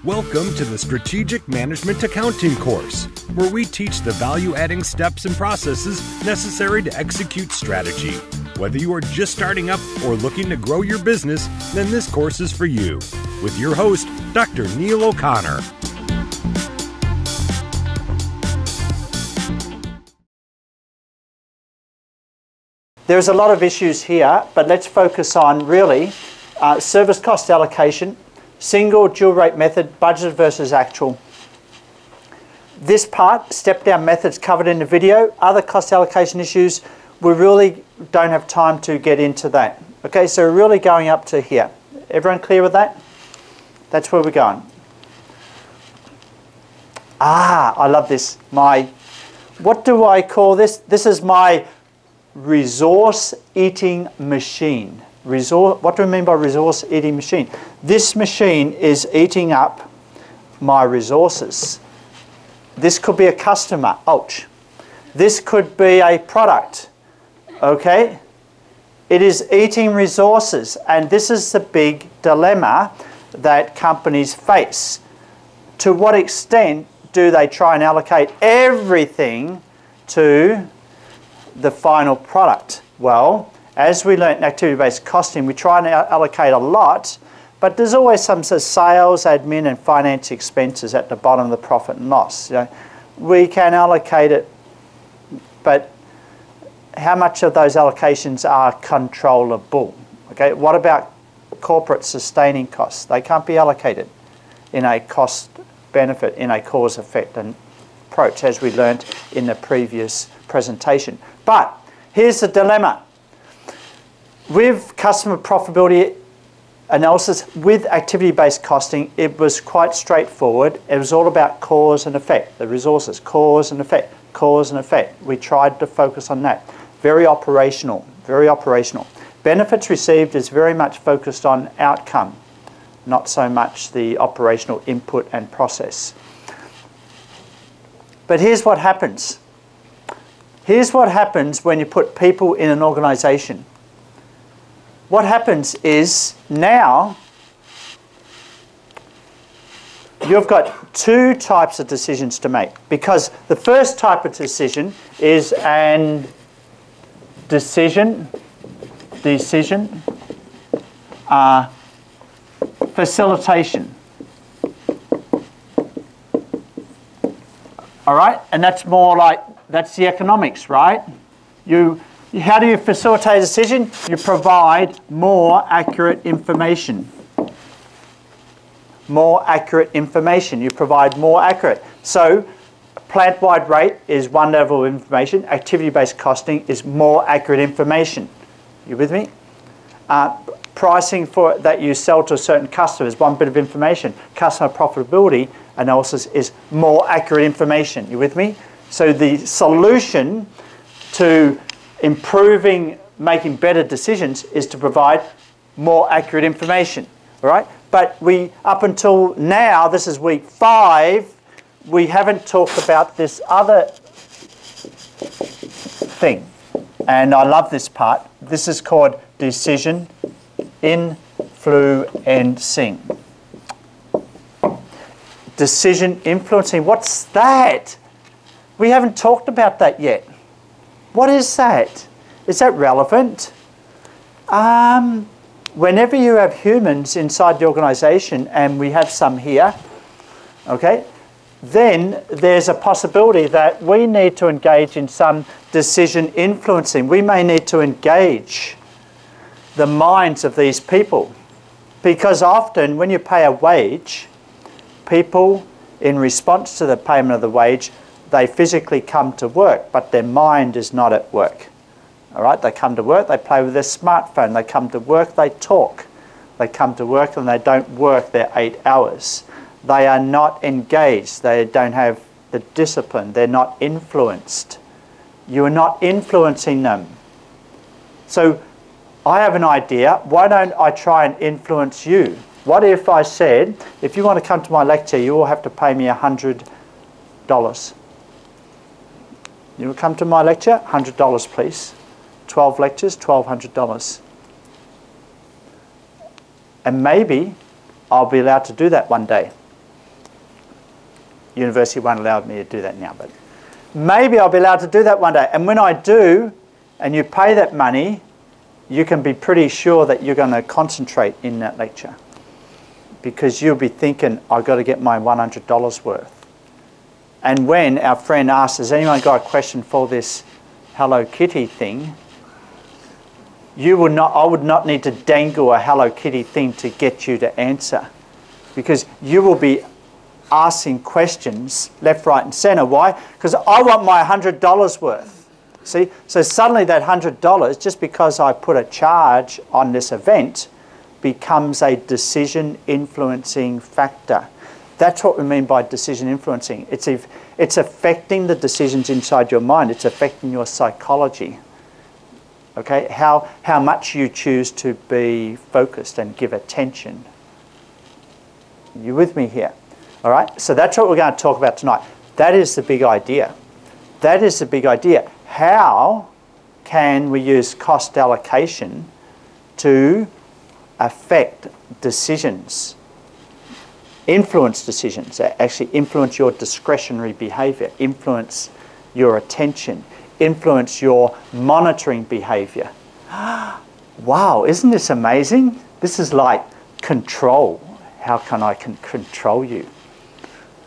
Welcome to the Strategic Management Accounting course, where we teach the value-adding steps and processes necessary to execute strategy. Whether you are just starting up or looking to grow your business, then this course is for you. With your host, Dr. Neil O'Connor. There's a lot of issues here, but let's focus on really service cost allocation, single dual rate method, budget versus actual. This part, step-down methods covered in the video. Other cost allocation issues, we really don't have time to get into that. Okay, so we're really going up to here. Everyone clear with that? That's where we're going. I love this. What do I call this? This is my resource eating machine. What do we mean by resource eating machine? This machine is eating up my resources. This could be a customer, ouch. This could be a product, okay? It is eating resources, and this is the big dilemma that companies face. To what extent do they try and allocate everything to the final product? Well, as we learnt in activity-based costing, we try and allocate a lot, but there's always some sort of sales, admin, and finance expenses at the bottom of the profit and loss. You know, we can allocate it, but how much of those allocations are controllable? Okay, what about corporate sustaining costs? They can't be allocated in a cost-benefit, in a cause-effect approach, as we learnt in the previous presentation. But here's the dilemma. With customer profitability analysis, with activity-based costing, it was quite straightforward. It was all about cause and effect, the resources, cause and effect, cause and effect. We tried to focus on that. Very operational, very operational. Benefits received is very much focused on outcome, not so much the operational input and process. But here's what happens. Here's what happens when you put people in an organization. What happens is now you've got two types of decisions to make, because the first type of decision is an decision facilitation. All right, and that's more like, that's the economics, right? How do you facilitate a decision? You provide more accurate information. More accurate information. You provide more accurate. So plant-wide rate is one level of information. Activity-based costing is more accurate information. You with me? Pricing for that you sell to a certain customer is one bit of information. Customer profitability analysis is more accurate information. You with me? So the solution to improving, making better decisions is to provide more accurate information, all right? But up until now, this is week 5, we haven't talked about this other thing. And I love this part. This is called decision influencing. Decision influencing, what's that? We haven't talked about that yet. What is that? Is that relevant? Whenever you have humans inside the organization, and we have some here, okay, then there's a possibility that we need to engage in some decision influencing. We may need to engage the minds of these people, because often when you pay a wage, people, in response to the payment of the wage, they physically come to work, but their mind is not at work. All right, they come to work, they play with their smartphone. They come to work, they talk. They come to work and they don't work their 8 hours. They are not engaged. They don't have the discipline. They're not influenced. You are not influencing them. So I have an idea. Why don't I try and influence you? What if I said, if you want to come to my lecture, you will have to pay me $100. You will come to my lecture, $100 please. 12 lectures, $1,200. And maybe I'll be allowed to do that one day. University won't allow me to do that now, but maybe I'll be allowed to do that one day. And when I do, and you pay that money, you can be pretty sure that you're going to concentrate in that lecture, because you'll be thinking, I've got to get my $100 worth. And when our friend asks, has anyone got a question for this Hello Kitty thing? I would not need to dangle a Hello Kitty thing to get you to answer, because you will be asking questions left, right and centre. Why? Because I want my $100 worth. See? So suddenly that $100, just because I put a charge on this event, becomes a decision influencing factor. That's what we mean by decision influencing. It's affecting the decisions inside your mind. It's affecting your psychology. Okay, how much you choose to be focused and give attention. You with me here? All right, so that's what we're going to talk about tonight. That is the big idea. That is the big idea. How can we use cost allocation to affect decisions, influence decisions, actually influence your discretionary behavior, influence your attention, influence your monitoring behavior? Wow, isn't this amazing? This is like control. How can I control you?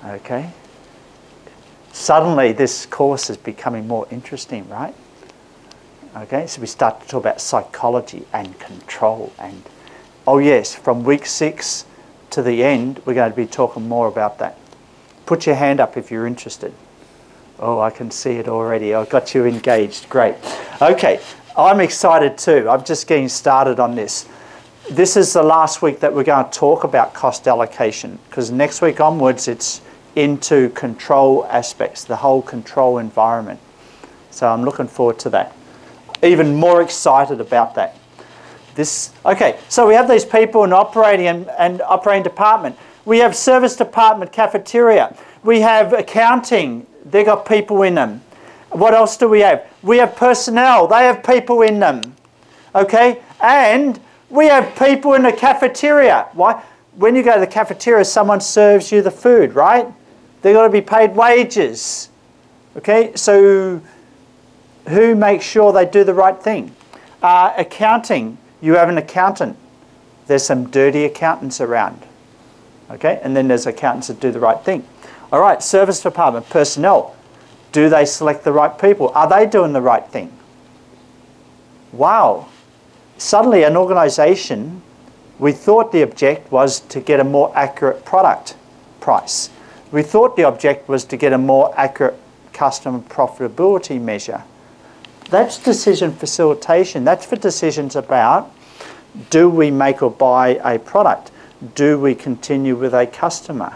Okay. Suddenly this course is becoming more interesting, right? Okay, so we start to talk about psychology and control. And oh yes, from week 6 to the end, we're going to be talking more about that. Put your hand up if you're interested. Oh, I can see it already. I've got you engaged. Great. Okay, I'm excited too. I'm just getting started on this. This is the last week that we're going to talk about cost allocation, because next week onwards it's into control aspects, the whole control environment. So I'm looking forward to that. Even more excited about that. Okay, so we have these people in operating and operating department. We have service department, cafeteria. We have accounting. They've got people in them. What else do we have? We have personnel. They have people in them. Okay? And we have people in the cafeteria. Why? When you go to the cafeteria, someone serves you the food, right? They've got to be paid wages. Okay? So who makes sure they do the right thing? Accounting. You have an accountant. There's some dirty accountants around. Okay? And then there's accountants that do the right thing. All right, service department, personnel. Do they select the right people? Are they doing the right thing? Wow. Suddenly an organisation, we thought the object was to get a more accurate product price. We thought the object was to get a more accurate customer profitability measure. That's decision facilitation. That's for decisions about, do we make or buy a product? Do we continue with a customer?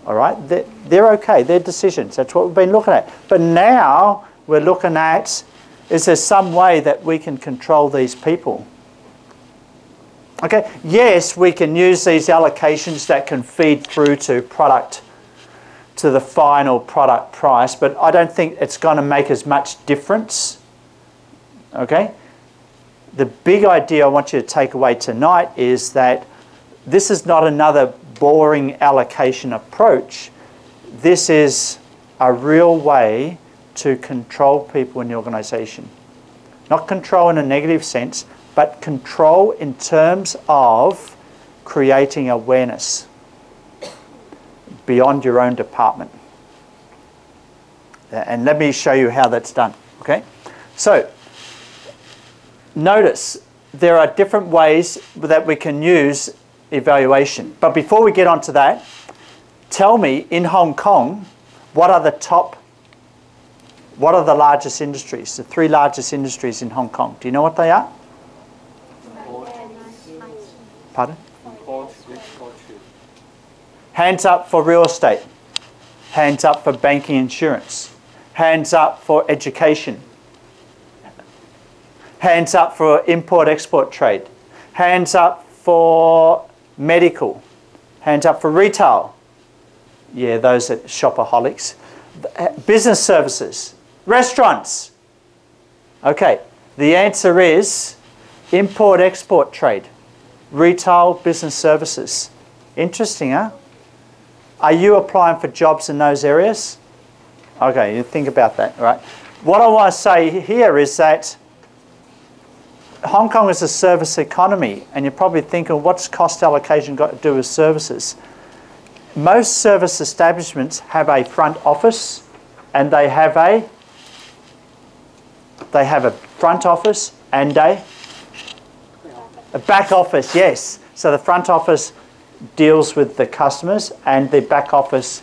All right, they're okay, they're decisions. That's what we've been looking at. But now we're looking at, is there some way that we can control these people? Okay, yes, we can use these allocations that can feed through to the final product price, but I don't think it's going to make as much difference. Okay? The big idea I want you to take away tonight is that this is not another boring allocation approach. This is a real way to control people in the organisation. Not control in a negative sense, but control in terms of creating awareness beyond your own department. And let me show you how that's done. Okay? So, notice there are different ways that we can use evaluation. But before we get on to that, tell me, in Hong Kong, what are the largest industries, the 3 largest industries in Hong Kong? Do you know what they are? Pardon? Hands up for real estate. Hands up for banking insurance. Hands up for education. Hands up for import-export trade. Hands up for medical. Hands up for retail. Yeah, those are shopaholics. Business services. Restaurants. Okay, the answer is import-export trade. Retail, business services. Interesting, huh? Are you applying for jobs in those areas? Okay, you think about that, right? What I want to say here is that Hong Kong is a service economy, and you're probably thinking, what's cost allocation got to do with services? Most service establishments have a front office, and they have a front office and a back office, yes. So the front office deals with the customers, and the back office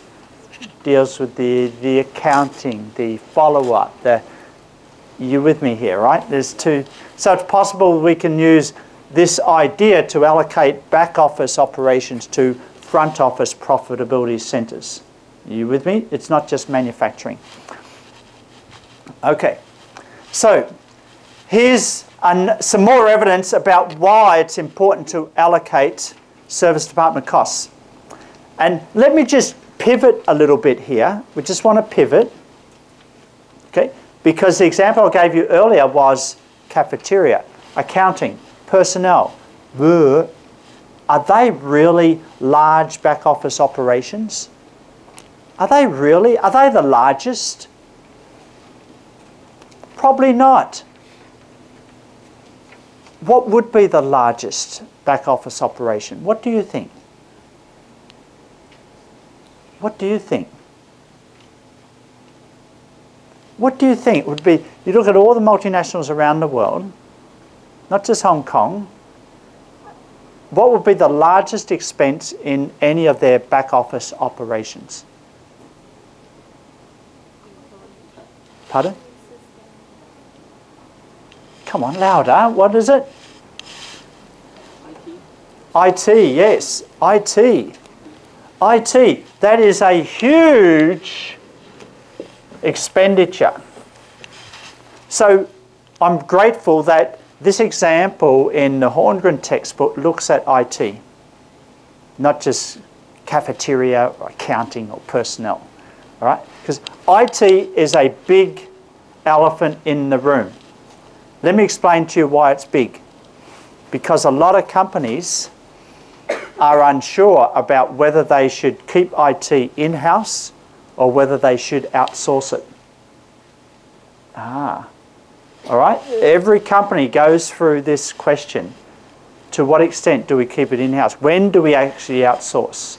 deals with the accounting, the follow-up. You with me here, right? There's two. So it's possible we can use this idea to allocate back office operations to front office profitability centers. You with me? It's not just manufacturing. Okay, so here's some more evidence about why it's important to allocate service department costs. And let me just pivot a little bit here. We just want to pivot, okay? Because the example I gave you earlier was cafeteria, accounting, personnel. Are they really large back office operations? Are they really? Are they the largest? Probably not. What would be the largest back office operation? What do you think? What do you think? What do you think would be, you look at all the multinationals around the world, not just Hong Kong, what would be the largest expense in any of their back office operations? Pardon? Come on, louder. What is it? IT, yes. IT. IT. That is a huge expenditure. So I'm grateful that this example in the Horngren textbook looks at IT, not just cafeteria or accounting or personnel. All right? Because IT is a big elephant in the room. Let me explain to you why it's big. Because a lot of companies are unsure about whether they should keep IT in-house or whether they should outsource it. All right? Every company goes through this question. To what extent do we keep it in-house? When do we actually outsource?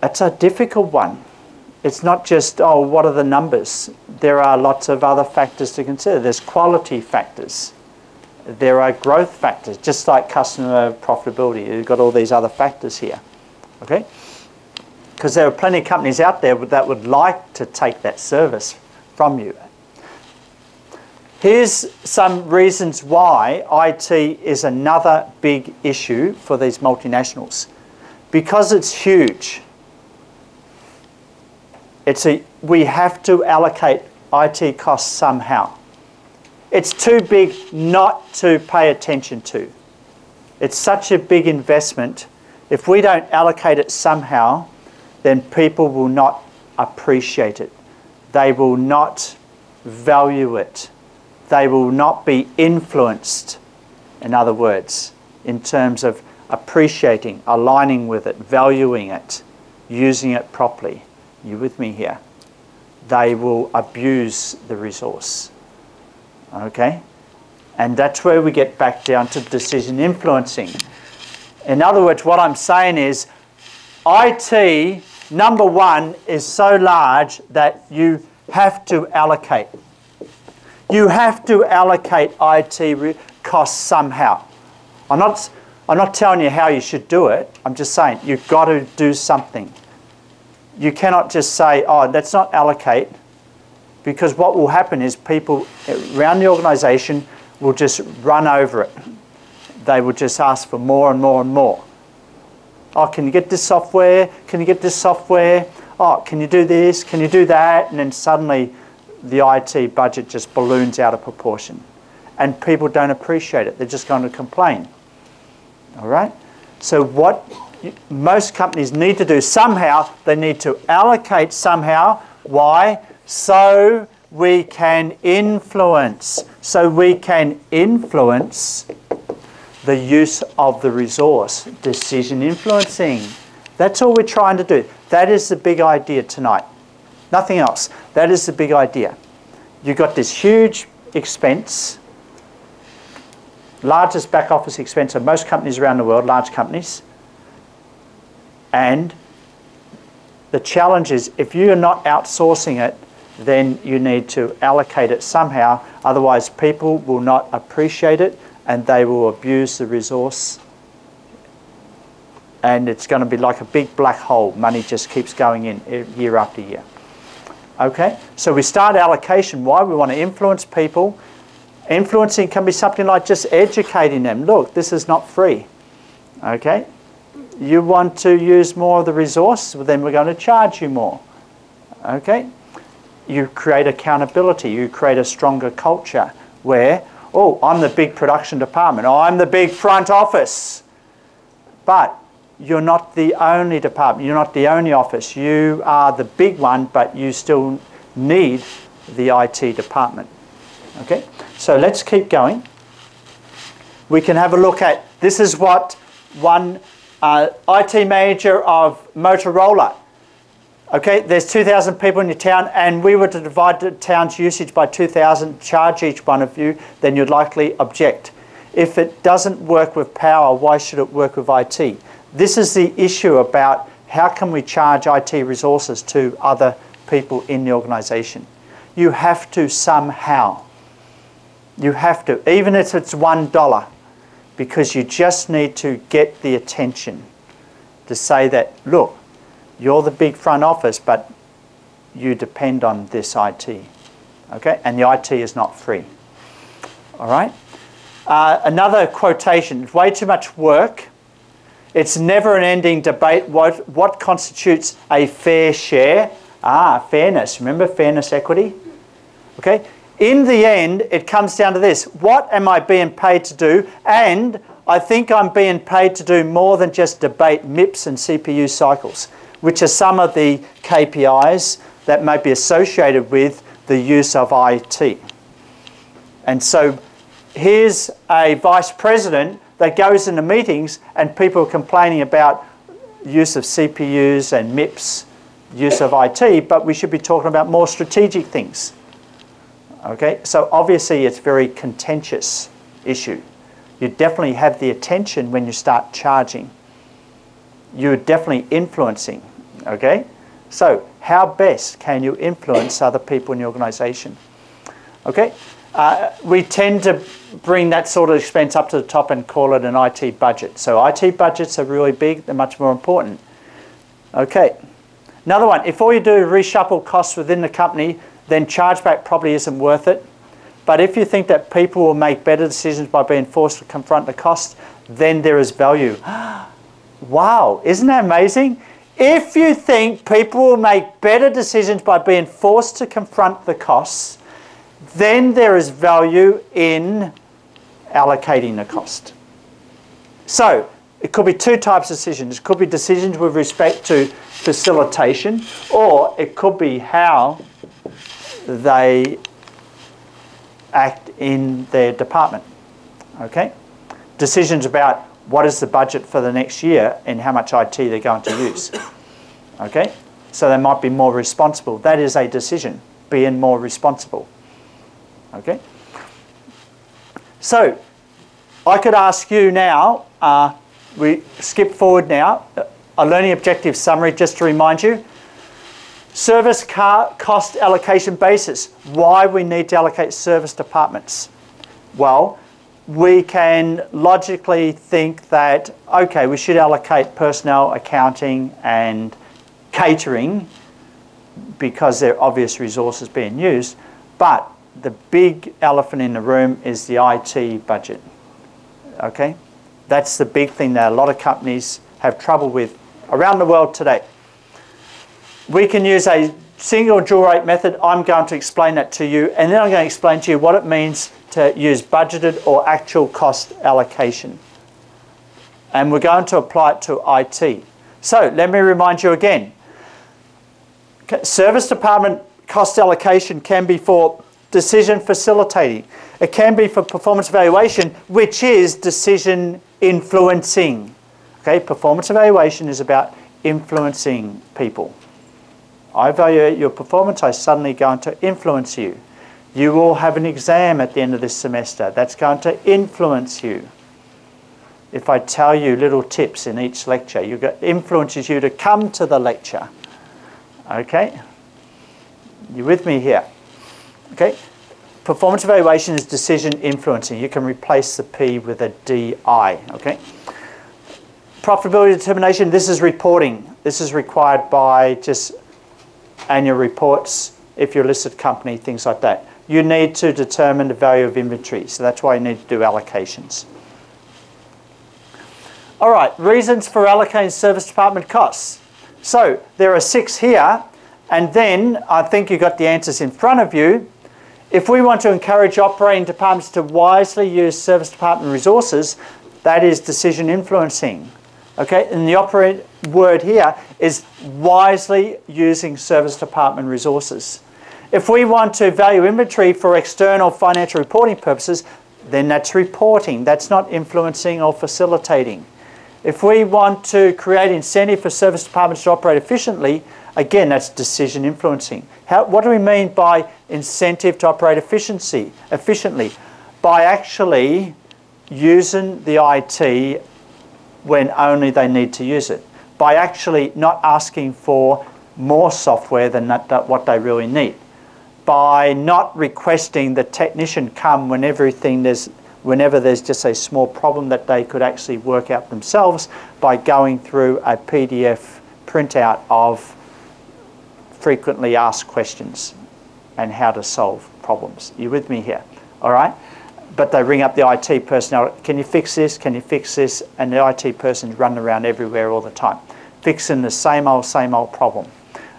It's a difficult one. It's not just, oh, what are the numbers? There are lots of other factors to consider. There's quality factors. There are growth factors, just like customer profitability. You've got all these other factors here. Okay? Because there are plenty of companies out there that would like to take that service from you. Here's some reasons why IT is another big issue for these multinationals. Because it's huge. We have to allocate IT costs somehow. It's too big not to pay attention to. It's such a big investment. If we don't allocate it somehow, then people will not appreciate it. They will not value it. They will not be influenced, in other words, in terms of appreciating, aligning with it, valuing it, using it properly. You with me here? They will abuse the resource. Okay? And that's where we get back down to decision influencing. In other words, what I'm saying is IT, number one, is so large that you have to allocate. You have to allocate IT costs somehow. I'm not telling you how you should do it. I'm just saying you've got to do something. You cannot just say, oh, let's not allocate, because what will happen is people around the organisation will just run over it. They will just ask for more and more and more. Oh, can you get this software? Can you get this software? Oh, can you do this? Can you do that? And then suddenly the IT budget just balloons out of proportion. And people don't appreciate it. They're just going to complain. All right? So what most companies need to do somehow, they need to allocate somehow. Why? So we can influence. So we can influence the use of the resource. Decision influencing. That's all we're trying to do. That is the big idea tonight. Nothing else. That is the big idea. You've got this huge expense, largest back office expense of most companies around the world, large companies. And the challenge is, if you're not outsourcing it, then you need to allocate it somehow. Otherwise, people will not appreciate it and they will abuse the resource. And it's going to be like a big black hole. Money just keeps going in year after year. Okay? So we start allocation. Why? We want to influence people. Influencing can be something like just educating them. Look, this is not free. Okay? You want to use more of the resource, well, then we're going to charge you more. Okay? You create accountability. You create a stronger culture where, oh, I'm the big production department. Oh, I'm the big front office. But you're not the only department. You're not the only office. You are the big one, but you still need the IT department. Okay? So let's keep going. We can have a look at, this is what one IT manager of Motorola. Okay, there's 2,000 people in your town, and we were to divide the town's usage by 2,000, charge each one of you, then you'd likely object. If it doesn't work with power, why should it work with IT? This is the issue about how can we charge IT resources to other people in the organisation. You have to somehow. You have to, even if it's $1, because you just need to get the attention to say that, look, you're the big front office, but you depend on this IT. Okay? And the IT is not free. All right? Another quotation, it's way too much work. It's never an ending debate what constitutes a fair share. Fairness. Remember fairness, equity? Okay? In the end, it comes down to this. What am I being paid to do? And I think I'm being paid to do more than just debate MIPS and CPU cycles, which are some of the KPIs that may be associated with the use of IT. And so here's a vice president that goes into meetings and people are complaining about use of CPUs and MIPS, use of IT, but we should be talking about more strategic things. Okay, so obviously it's a very contentious issue. You definitely have the attention when you start charging. You're definitely influencing, okay? So how best can you influence other people in the organisation? Okay, we tend to bring that sort of expense up to the top and call it an IT budget. So IT budgets are really big, they're much more important. Okay, another one, if all you do is reshuffle costs within the company, then chargeback probably isn't worth it. But if you think that people will make better decisions by being forced to confront the cost, then there is value. Wow, isn't that amazing? If you think people will make better decisions by being forced to confront the costs, then there is value in allocating the cost. So it could be two types of decisions. It could be decisions with respect to facilitation, or it could be how they act in their department. Okay? Decisions about what is the budget for the next year and how much IT they're going to use. Okay? So they might be more responsible. That is a decision, being more responsible. Okay? So I could ask you now, we skip forward now, a learning objective summary just to remind you. Service cost allocation basis. Why we need to allocate service departments? Well, we can logically think that, okay, we should allocate personnel, accounting, and catering because they're obvious resources being used. But the big elephant in the room is the IT budget. Okay? That's the big thing that a lot of companies have trouble with around the world today. We can use a single dual rate method. I'm going to explain that to you, and then I'm going to explain to you what it means to use budgeted or actual cost allocation. And we're going to apply it to IT. So let me remind you again. Service department cost allocation can be for decision facilitating. It can be for performance evaluation, which is decision influencing. Okay, performance evaluation is about influencing people. I evaluate your performance, I'm suddenly going to influence you. You will have an exam at the end of this semester. That's going to influence you. If I tell you little tips in each lecture, it influences you to come to the lecture. Okay? You with me here? Okay? Performance evaluation is decision influencing. You can replace the P with a DI. Okay? Profitability determination, this is reporting. This is required by just annual reports, if you're a listed company, things like that. You need to determine the value of inventory, so that's why you need to do allocations. All right, reasons for allocating service department costs. So there are 6 here, and then I think you've got the answers in front of you. If we want to encourage operating departments to wisely use service department resources, that is decision influencing. Okay, and the operative word here is wisely using service department resources. If we want to value inventory for external financial reporting purposes, then that's reporting. That's not influencing or facilitating. If we want to create incentive for service departments to operate efficiently, again, that's decision influencing. What do we mean by incentive to operate efficiently? By actually using the IT when only they need to use it. By actually not asking for more software than what they really need. By not requesting the technician come whenever there's just a small problem that they could actually work out themselves, by going through a PDF printout of frequently asked questions and how to solve problems. You with me here? All right? But they ring up the IT personnel, can you fix this, can you fix this? And the IT person's running around everywhere all the time, fixing the same old problem.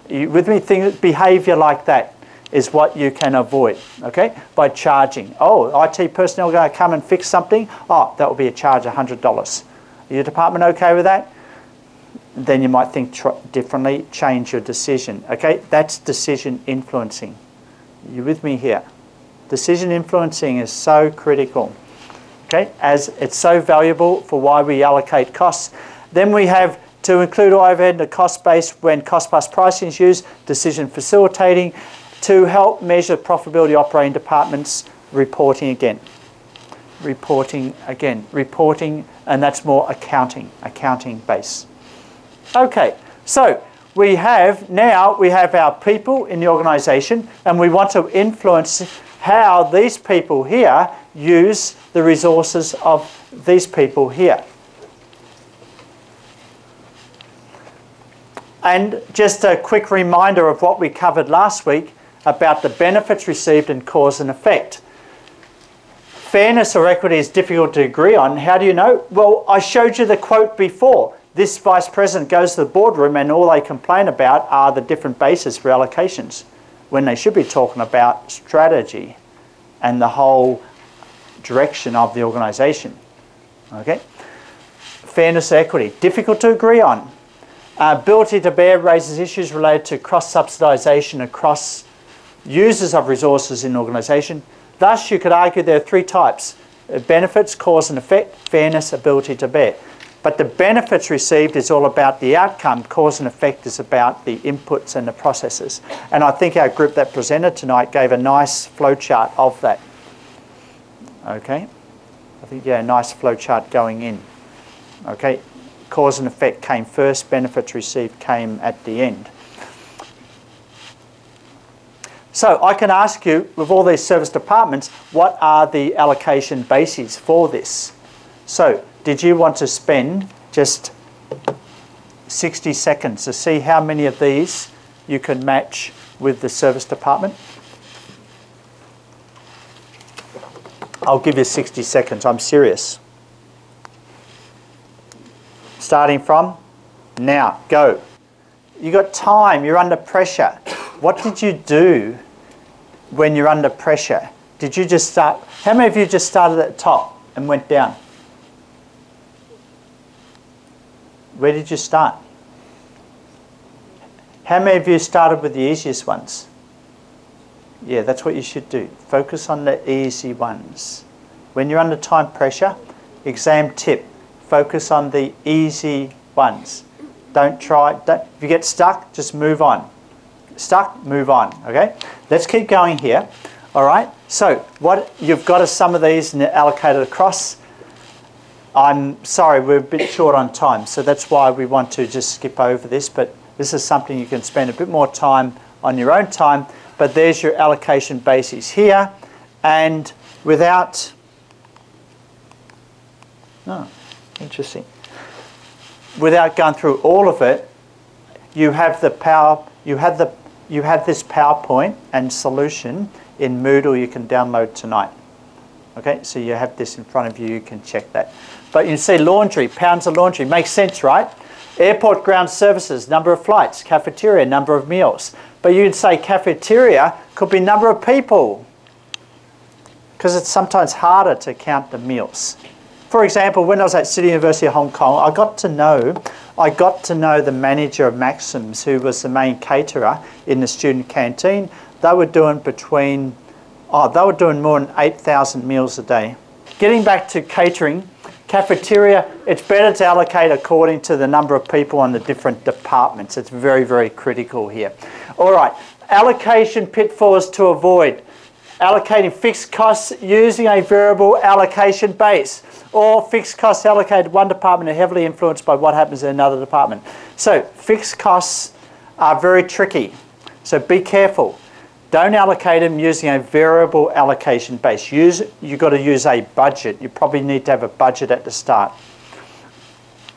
You with me? Behaviour like that is what you can avoid, okay? By charging. Oh, IT personnel are going to come and fix something? Oh, that will be a charge of $100. Your department okay with that? Then you might think differently, change your decision, okay? That's decision influencing. You with me here? Decision influencing is so critical, okay? As it's so valuable for why we allocate costs. Then we have to include overhead in the cost base when cost plus pricing is used, decision facilitating, to help measure profitability operating departments, reporting again, and that's more accounting base. Okay, so we have our people in the organisation, and we want to influence how these people here use the resources of these people here. And just a quick reminder of what we covered last week about the benefits received and cause and effect. Fairness or equity is difficult to agree on. How do you know? Well, I showed you the quote before. This vice president goes to the boardroom and all they complain about are the different bases for allocations, when they should be talking about strategy and the whole direction of the organisation. Okay? Fairness or equity, difficult to agree on. Ability to bear raises issues related to cross-subsidisation across users of resources in an organisation. Thus, you could argue there are 3 types: benefits, cause and effect, fairness, ability to bear. But the benefits received is all about the outcome. Cause and effect is about the inputs and the processes. And I think our group that presented tonight gave a nice flowchart of that. Okay? I think, yeah, a nice flowchart going in. Okay? Cause and effect came first, benefits received came at the end. So I can ask you, with all these service departments, what are the allocation bases for this? So, did you want to spend just 60 seconds to see how many of these you can match with the service department? I'll give you 60 seconds, I'm serious. Starting from now, go. You got time, you're under pressure. What did you do when you're under pressure? Did you just start? How many of you just started at the top and went down? Where did you start? How many of you started with the easiest ones? Yeah, that's what you should do. Focus on the easy ones. When you're under time pressure, exam tip, focus on the easy ones. Don't try. If you get stuck, just move on. Stuck, move on. Okay. Let's keep going here. All right. So what you've got is some of these and they're allocated across. I'm sorry, we're a bit short on time, so that's why we want to just skip over this. But this is something you can spend a bit more time on your own time. But there's your allocation basis here, and without. Oh, interesting. Without going through all of it, you have the power. You have this PowerPoint and solution in Moodle you can download tonight. Okay, so you have this in front of you. You can check that. But you see laundry, pounds of laundry makes sense, right? Airport ground services, number of flights. Cafeteria, number of meals. But you can say cafeteria could be number of people, because it's sometimes harder to count the meals. For example, when I was at City University of Hong Kong, I got to know the manager of Maxim's, who was the main caterer in the student canteen. They were doing more than 8,000 meals a day. Getting back to catering, cafeteria, it's better to allocate according to the number of people on the different departments. It's very, very critical here. All right, allocation pitfalls to avoid. Allocating fixed costs using a variable allocation base, or fixed costs allocated to one department are heavily influenced by what happens in another department. So fixed costs are very tricky, so be careful. Don't allocate them using a variable allocation base. You've got to use a budget. You probably need to have a budget at the start.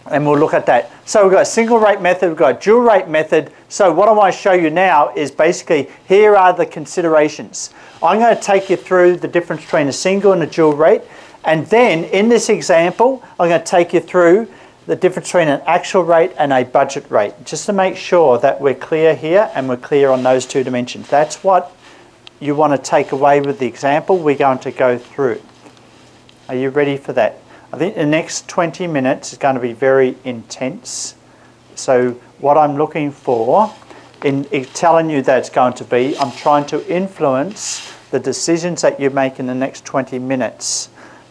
And we'll look at that. So we've got a single rate method, we've got a dual rate method. So what I want to show you now is basically, here are the considerations. I'm going to take you through the difference between a single and a dual rate. And then in this example, I'm going to take you through the difference between an actual rate and a budget rate, just to make sure that we're clear here and we're clear on those two dimensions. That's what you want to take away with the example we're going to go through. Are you ready for that? I think the next 20 minutes is going to be very intense. So what I'm looking for in telling you that it's going to be, I'm trying to influence the decisions that you make in the next 20 minutes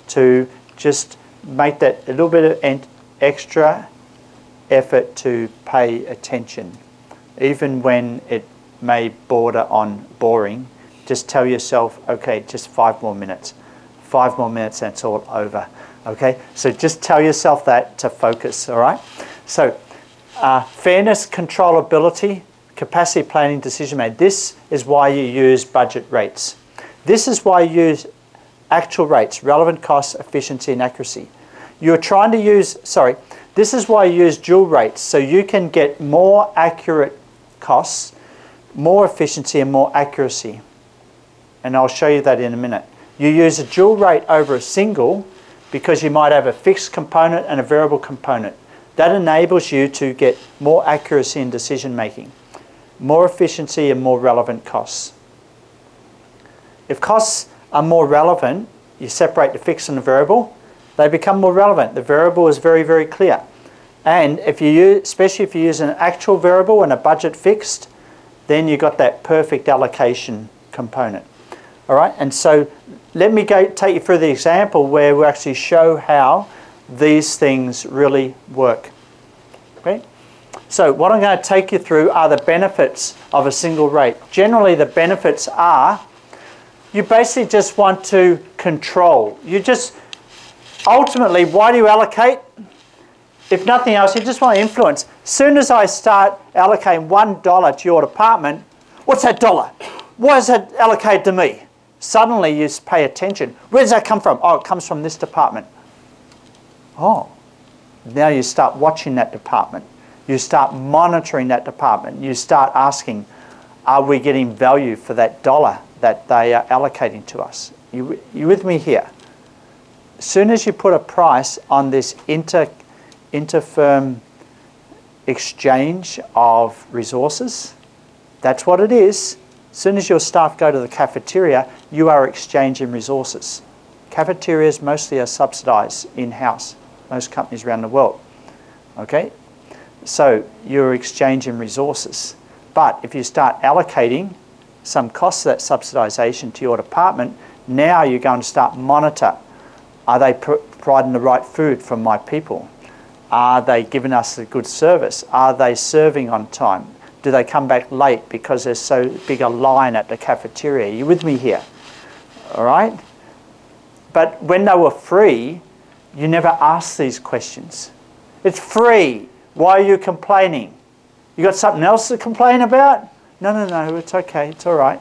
to just make that a little bit of extra effort to pay attention. Even when it may border on boring, just tell yourself, okay, just 5 more minutes. 5 more minutes and it's all over. Okay, so just tell yourself that to focus, all right? So fairness, controllability, capacity planning, decision making. This is why you use budget rates. This is why you use actual rates, relevant costs, efficiency and accuracy. You're trying to use, this is why you use dual rates, so you can get more accurate costs, more efficiency and more accuracy. And I'll show you that in a minute. You use a dual rate over a single because you might have a fixed component and a variable component. That enables you to get more accuracy in decision making, more efficiency and more relevant costs. If costs are more relevant, you separate the fixed and the variable, they become more relevant. The variable is very, very clear. And if you use, especially if you use an actual variable and a budget fixed, then you've got that perfect allocation component. All right, and so let me take you through the example where we actually show how these things really work. Okay, so what I'm going to take you through are the benefits of a single rate. Generally, the benefits are you basically just want to control. You just, ultimately, why do you allocate? If nothing else, you just want to influence. As soon as I start allocating $1 to your department, what's that dollar? Why is that allocated to me? Suddenly you pay attention. Where does that come from? Oh, it comes from this department. Oh, now you start watching that department. You start monitoring that department. You start asking, are we getting value for that dollar that they are allocating to us? You with me here? As soon as you put a price on this inter-firm exchange of resources, that's what it is. As soon as your staff go to the cafeteria, you are exchanging resources. Cafeterias mostly are subsidized in-house, most companies around the world. Okay? So you're exchanging resources. But if you start allocating some costs of that subsidization to your department, now you're going to start monitor. Are they providing the right food for my people? Are they giving us a good service? Are they serving on time? Do they come back late because there's so big a line at the cafeteria? Are you with me here? All right? But when they were free, you never asked these questions. It's free. Why are you complaining? You got something else to complain about? No, it's okay. It's all right.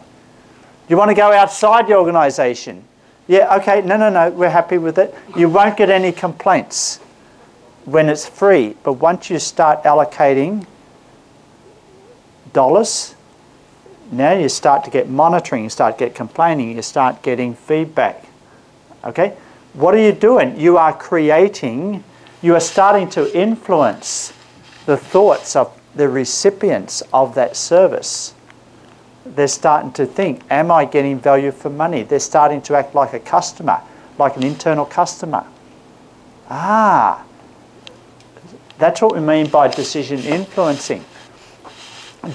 You want to go outside the organisation? Yeah, okay. No, we're happy with it. You won't get any complaints when it's free. But once you start allocating dollars, now you start to get monitoring, you start to get complaining, you start getting feedback. Okay? What are you doing? You are creating, you are starting to influence the thoughts of the recipients of that service. They're starting to think, am I getting value for money? They're starting to act like a customer, like an internal customer. Ah, that's what we mean by decision influencing.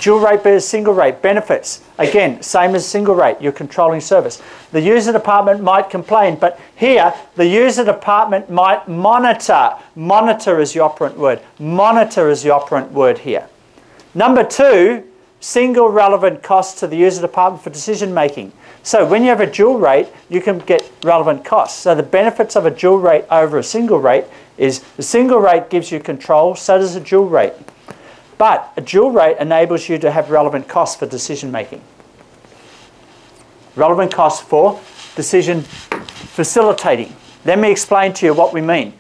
Dual rate versus single rate. Benefits. Again, same as single rate. You're controlling service. The user department might complain, but here, the user department might monitor. Monitor is the operant word. Monitor is the operant word here. Number 2, single relevant costs to the user department for decision making. So when you have a dual rate, you can get relevant costs. So the benefits of a dual rate over a single rate is the single rate gives you control, so does a dual rate. But a dual rate enables you to have relevant costs for decision making. Relevant costs for decision facilitating. Let me explain to you what we mean.